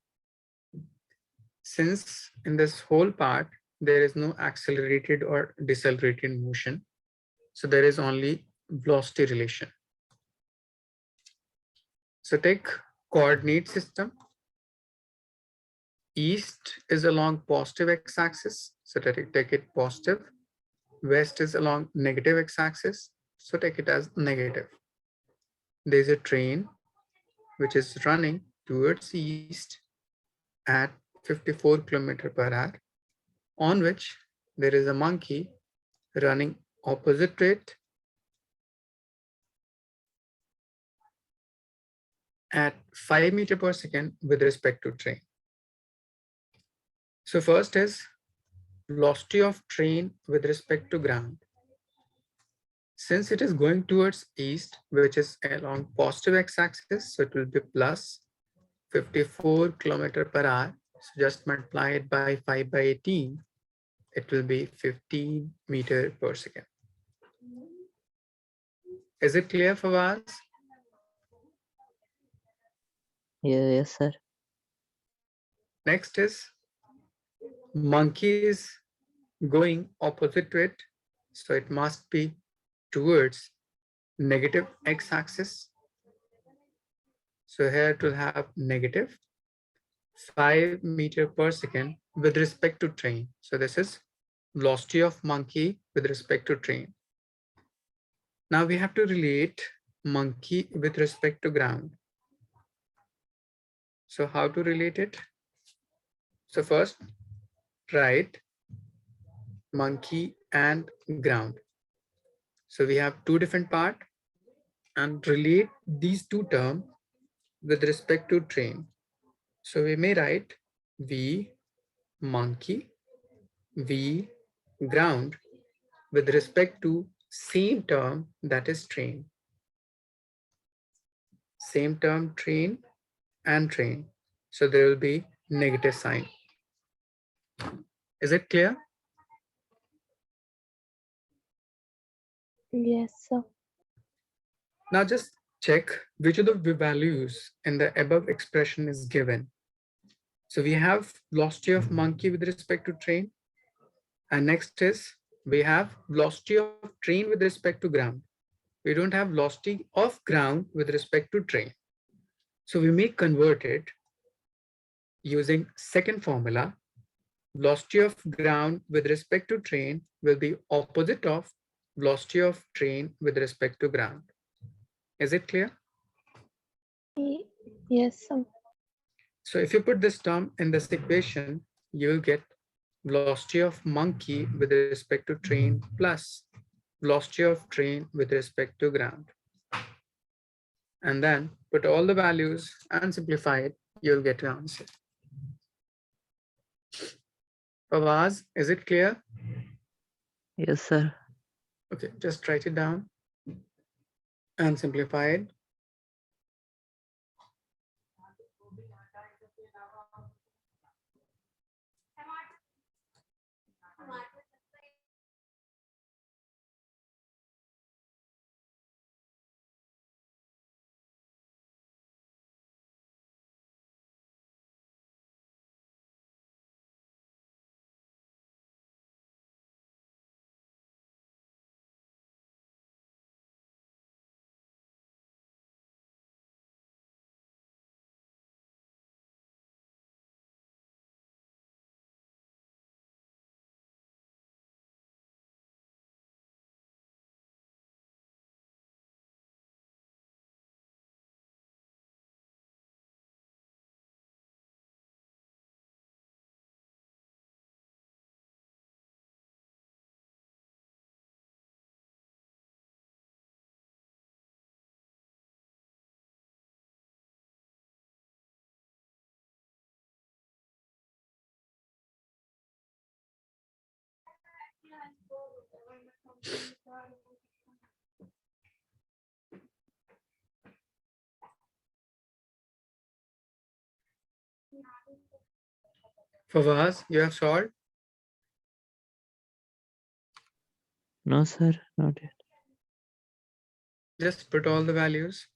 Speaker 2: Since in this whole part, there is no accelerated or decelerated motion, so there is only velocity relation. So take coordinate system. East is along positive x-axis, so take it positive. West is along negative x-axis, so take it as negative. There is a train which is running towards east at 54 km per hour, on which there is a monkey running opposite to it at 5 meters per second with respect to train. So first is velocity of train with respect to ground. Since it is going towards east, which is along positive x-axis, so it will be plus 54 km per hour. So just multiply it by 5 by 18, it will be 15 meters per second. Is it clear, Fawaz?
Speaker 3: Yeah, yes, sir.
Speaker 2: Next is monkey is going opposite to it, so it must be towards negative x-axis. So here it will have negative 5 meters per second with respect to train. So this is velocity of monkey with respect to train. Now we have to relate monkey with respect to ground. So how to relate it? So first, write monkey and ground. So we have two different parts and relate these two terms with respect to train. So we may write V monkey, V ground with respect to same term, that is train. Same term train and train. So there will be negative sign. Is it clear?
Speaker 1: Yes, sir.
Speaker 2: Now just check which of the values in the above expression is given. So we have velocity of monkey with respect to train. And next is we have velocity of train with respect to ground. We don't have velocity of ground with respect to train. So we may convert it using second formula. Velocity of ground with respect to train will be opposite of velocity of train with respect to ground. Is it clear?
Speaker 1: Yes, sir.
Speaker 2: So if you put this term in this equation, you will get velocity of monkey with respect to train plus velocity of train with respect to ground. And then put all the values and simplify it, you'll get your answer. Fawaz, is it clear?
Speaker 3: Yes, sir.
Speaker 2: Okay, just write it down and simplify it. Fawaz, you have solved?
Speaker 3: No, sir, not yet.
Speaker 2: Just put all the values.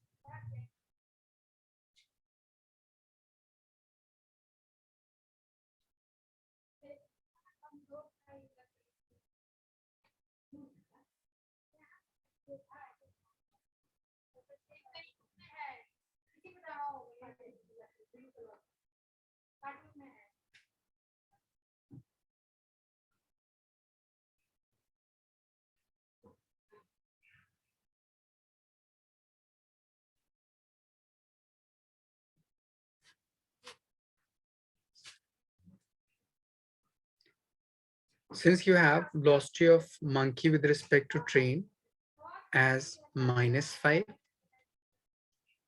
Speaker 2: Since you have velocity of monkey with respect to train as -5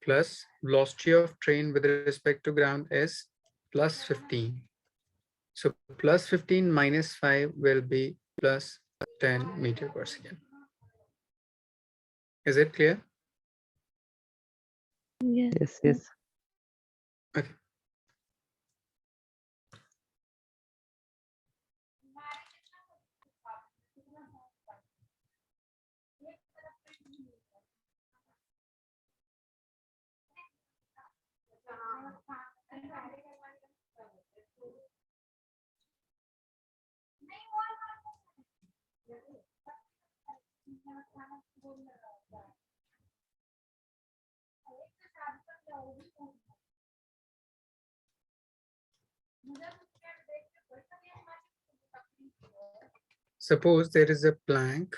Speaker 2: plus velocity of train with respect to ground is +15. So +15 minus 5 will be +10 meter per second. Is it clear?
Speaker 1: Yes.
Speaker 3: Yes, yes.
Speaker 2: Okay. Suppose there is a plank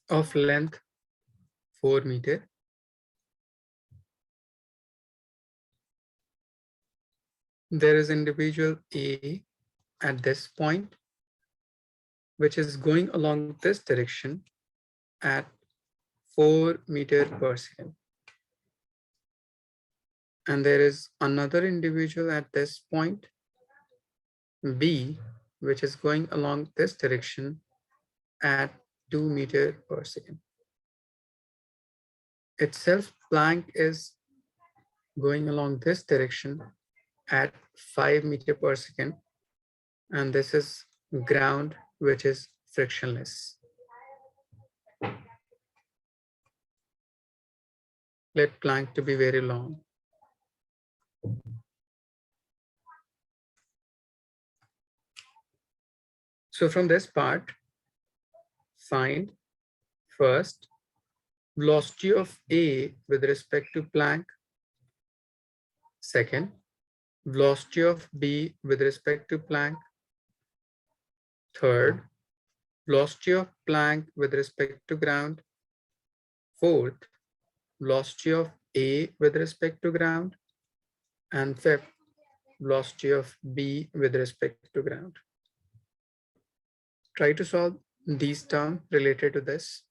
Speaker 2: of length 4 meter. There is individual A at this point, which is going along this direction at 4 meter per second. And there is another individual at this point, B, which is going along this direction at 2 meter per second. Itself, plank is going along this direction at 5 meter per second. And this is ground, which is frictionless. Let plank to be very long. So from this part, find first velocity of A with respect to plank. Second, velocity of B with respect to plank. Third, velocity of plank with respect to ground. Fourth, velocity of A with respect to ground. And fifth, velocity of B with respect to ground. Try to solve these terms related to this.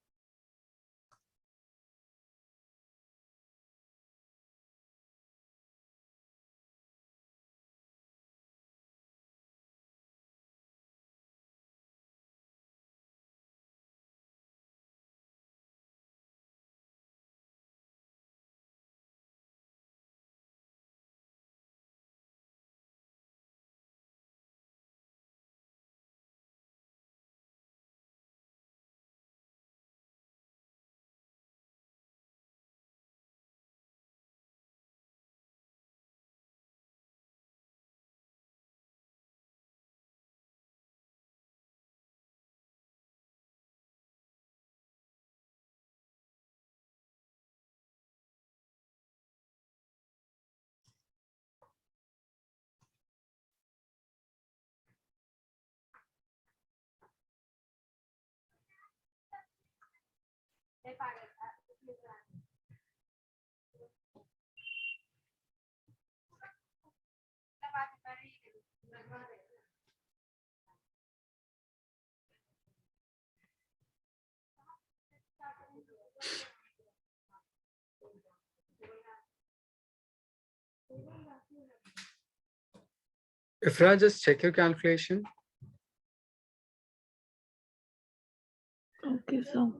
Speaker 2: Ifra, just check your calculation.
Speaker 1: Okay, so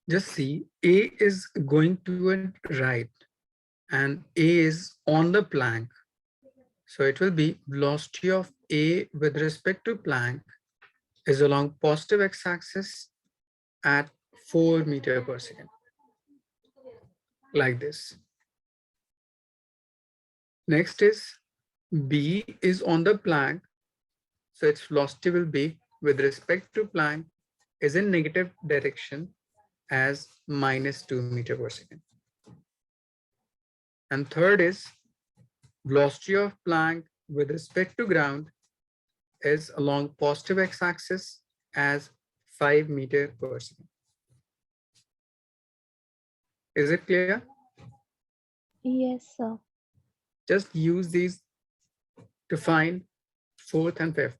Speaker 2: Just see, A is going toward right and A is on the plank. So it will be velocity of A with respect to plank is along positive x-axis at 4 meter per second, like this. Next is B is on the plank, so its velocity will be with respect to plank is in negative direction as minus 2 meter per second. And third is velocity of plank with respect to ground is along positive x-axis as 5 meter per second. Is it clear?
Speaker 1: yes, sir.
Speaker 2: Just use these to find fourth and fifth.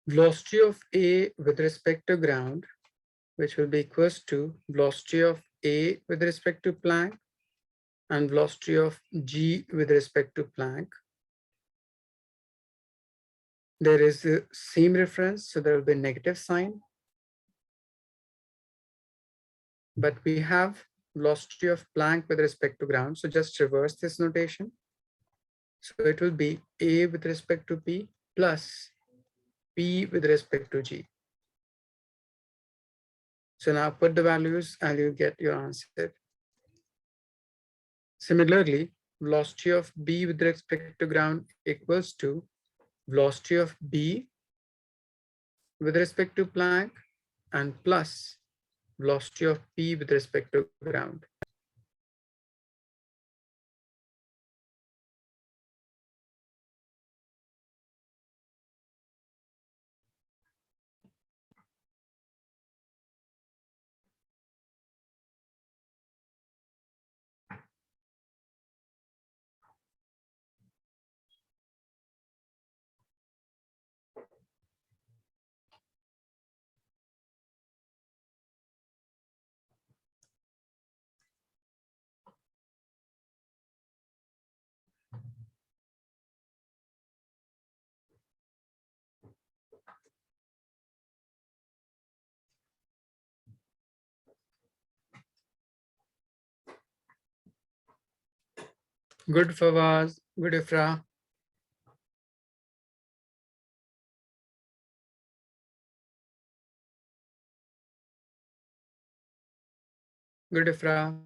Speaker 2: Velocity of A with respect to ground, which will be equals to velocity of A with respect to plank and velocity of G with respect to plank. There is the same reference, so there will be negative sign. But we have velocity of plank with respect to ground, so just reverse this notation. So it will be A with respect to P plus P with respect to G. So now put the values and you get your answer. Similarly, velocity of B with respect to ground equals to velocity of B with respect to plank and plus velocity of P with respect to ground. Good Fawaz. Good Ifra. Good Ifra.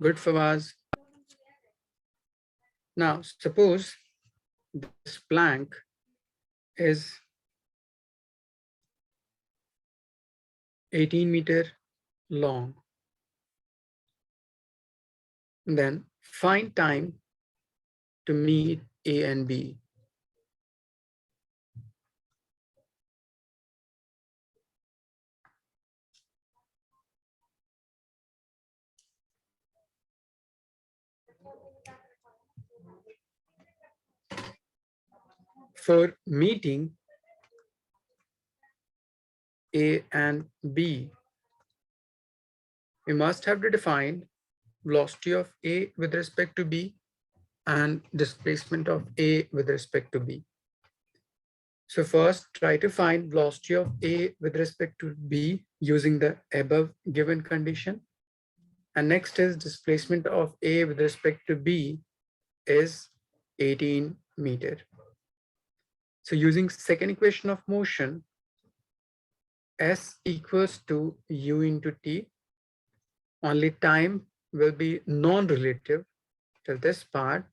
Speaker 2: Good Fawaz. Now suppose this plank is 18 meter long. Then find time to meet A and B. For meeting A and B, we must have to define velocity of A with respect to B and displacement of A with respect to B. So first try to find velocity of A with respect to B using the above given condition. And next is displacement of A with respect to B is 18 meter. So using second equation of motion, S equals to U into T. Only time will be non-relative till this part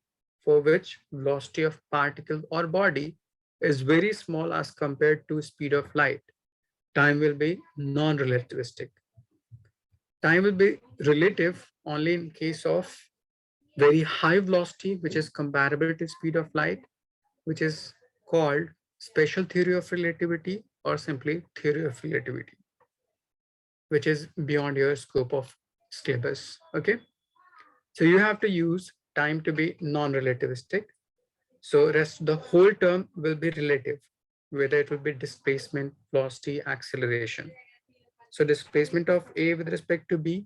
Speaker 2: for which velocity of particle or body is very small as compared to speed of light. Time will be non-relativistic. Time will be relative only in case of very high velocity, which is comparable to speed of light, which is called special theory of relativity or simply theory of relativity, which is beyond your scope of syllabus. Okay. So you have to use time to be non-relativistic. So rest the whole term will be relative, whether it will be displacement, velocity, acceleration. So displacement of A with respect to B,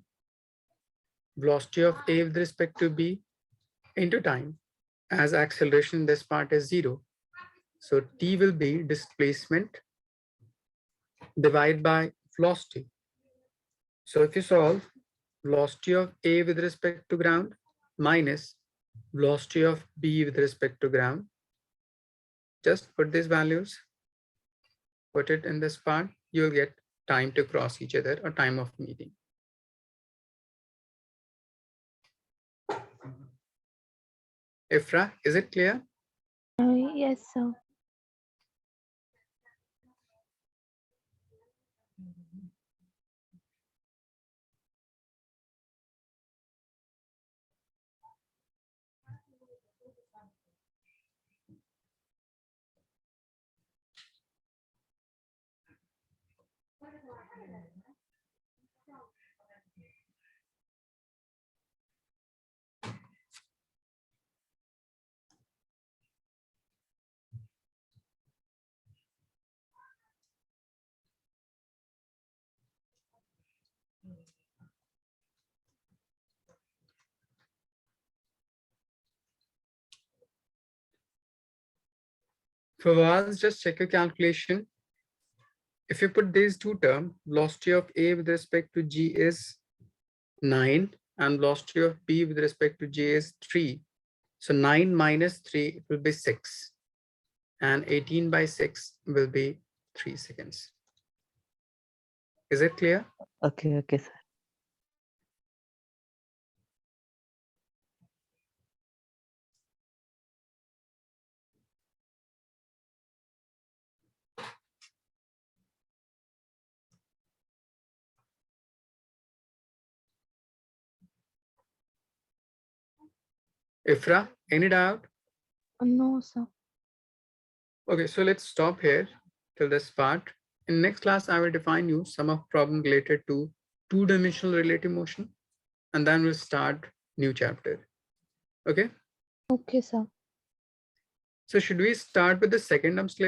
Speaker 2: velocity of A with respect to B into time, as acceleration in this part is 0. So T will be displacement divided by velocity. So if you solve velocity of A with respect to ground minus velocity of B with respect to ground, just put these values, put it in this part, you'll get time to cross each other or time of meeting. Ifra, is it clear?
Speaker 1: Yes, sir.
Speaker 2: Fawaz, just check your calculation. If you put these two terms, velocity of A with respect to G is 9 and velocity of B with respect to G is 3. So 9 minus 3 it will be 6 and 18 by 6 will be 3 seconds. Is it clear?
Speaker 3: Okay, okay, sir.
Speaker 2: Ifra, any doubt?
Speaker 1: No, sir.
Speaker 2: Okay, so let's stop here till this part. In next class, I will define you some of problem related to two-dimensional relative motion, and then we'll start new chapter. Okay.
Speaker 1: Okay, sir.
Speaker 2: So should we start with the second term